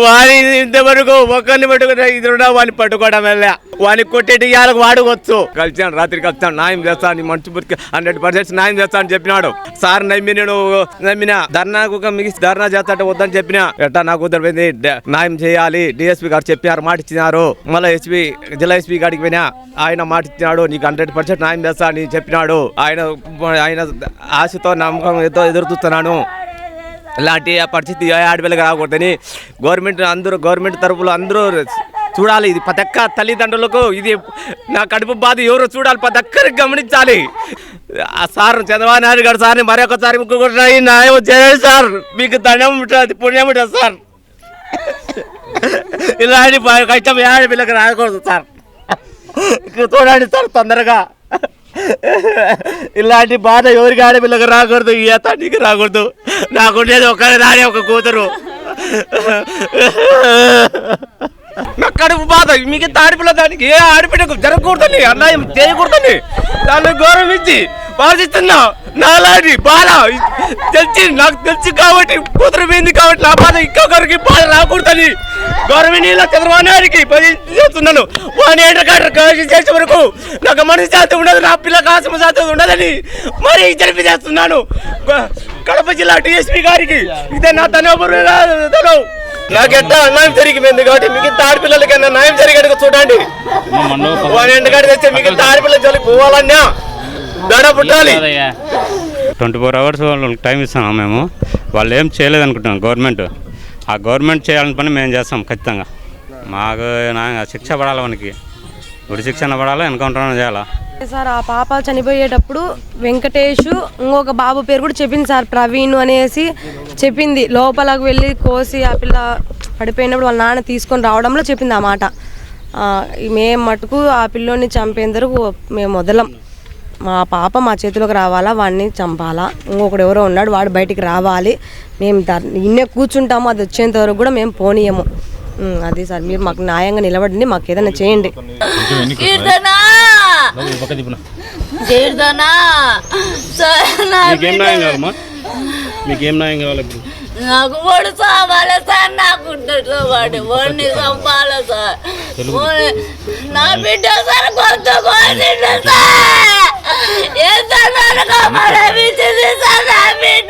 వాని ఇంతవరకు ఒక్కరిని పట్టుకుని ఇద్దరున్నా వాడిని పట్టుకోవడం వల్ల వాడిని కొట్టేటి ఇవాళకు వాడుకోవచ్చు. కలిసాను, రాత్రికి వచ్చాను, న్యాయం చేస్తాను, నీ మంచి బురికి 100% న్యాయం చేస్తాను అని చెప్పినాడు. సార్ నమ్మిన ధర్నాకు మిగిసి ధర్నా చేస్తాంటే వద్దని చెప్పిన ఎట్టా నాకు కుదరపోయింది. న్యాయం చేయాలి డిఎస్పీ గారు చెప్పారు, మాట ఇచ్చినారు. మళ్ళీ జిల్లా ఎస్పీ గారికి పోయినా ఆయన మాట ఇచ్చినాడు, నీకు 100% న్యాయం చేస్తా అని చెప్పినాడు. ఆయన ఆశతో నమ్మకం ఎదురు చూస్తున్నాను. ఇలాంటి పరిస్థితి ఆడపిల్లకి రాకూడదని గవర్నమెంట్ తరఫులో అందరూ చూడాలి. ఇది ప్రతి ఒక్క తల్లిదండ్రులకు ఇది నా కడుపు బాధ ఎవరు చూడాలి, ప్రతి ఒక్కరికి గమనించాలి. ఆ సార్ చంద్రబాబు నాయుడు గారు సార్ని మరొకసారి ముక్కుకుంటున్నాయి, న్యాయం చేయాలి సార్, మీకు దండం ఉంటుంది, పుణ్యం ఉంటుంది సార్. ఇలాంటి కష్టం ఆడపిల్లకి రాకూడదు సార్, చూడండి సార్ తొందరగా. ఇలాంటి బాధ ఎవరికి ఆడపిల్లకి రాకూడదు, ఏ తండ్రికి రాకూడదు. నాకుండేది ఒకరి దాని ఒక కూతురు. నా కడుపు బాధ మీకు ఆడపిల్ల, దానికి ఏ ఆడపిల్లకు జరగకూడదని, అన్యాయం చేయకూడదని దాన్ని గౌరవించి బాధిస్తున్నా. నాలాంటి బాధ నాకు తెలుసు కాబట్టి, కూతురు పోయింది కాబట్టి నా బాధ ఇంకొకరికి బాధ రాకూడదని గౌరవనీయుల చంద్రబాబు నాయుడికి చేస్తున్నాను. వాని చేసే వరకు నాకు మనసు శాతం ఉండదు, నా పిల్లలకు ఆశమ శాతం ఉండదని మరీ జరిపి చేస్తున్నాను. కడప జిల్లా డిఎస్పీ గారికి ఇదే నా తను నాకు ఎంత అన్యాయం జరిగిపోయింది కాబట్టి మిగతా ఆడపిల్లలకన్నా న్యాయం జరిగేట్టుగా చూడండి. వాని ఎండగాడి తెచ్చే మిగతా ఆడపిల్లల జోలికి పోవాలన్నా దడ పుట్టాలి. 24 hours వాళ్ళకి టైం ఇస్తున్నాం మేము. వాళ్ళు ఏం చేయలేదు అనుకుంటున్నాం గవర్నమెంట్. ఆ గవర్నమెంట్ చేయాలని పని మేము చేస్తాం ఖచ్చితంగా. మాకు శిక్ష పడాలి, మనకి ఉరి శిక్షణ పడాలి, ఎన్కౌంటర్ చేయాలా సార్. ఆ పాప చనిపోయేటప్పుడు వెంకటేష్ ఇంకొక బాబు పేరు కూడా చెప్పింది సార్, ప్రవీణ్ అనేసి చెప్పింది. లోపలకు వెళ్ళి కోసి ఆ పిల్ల పడిపోయినప్పుడు వాళ్ళ నాన్న తీసుకొని రావడంలో చెప్పింది ఆ మాట. మేము మటుకు ఆ పిల్లోని చంపేందుకు మేము వదలం. మా పాప మా చేతిలోకి రావాలా, వాడిని చంపాలా. ఇంకొకడు ఎవరో ఉన్నాడు, వాడు బయటికి రావాలి. మేము ఇన్నే కూర్చుంటాము, అది వచ్చేంత వరకు కూడా మేము పోనీయము. అది సార్, మీరు మాకు న్యాయంగా నిలబడండి, మాకు ఏదైనా చేయండి. మీకేం న్యాయం కావాలి? నాకు వాడు చావాలి సార్, నాకు వాడు వాడిని చంపాలి సార్. నా బిడ్డ సార్ కొంత సార్, ఎంత సార్ నా బిడ్డ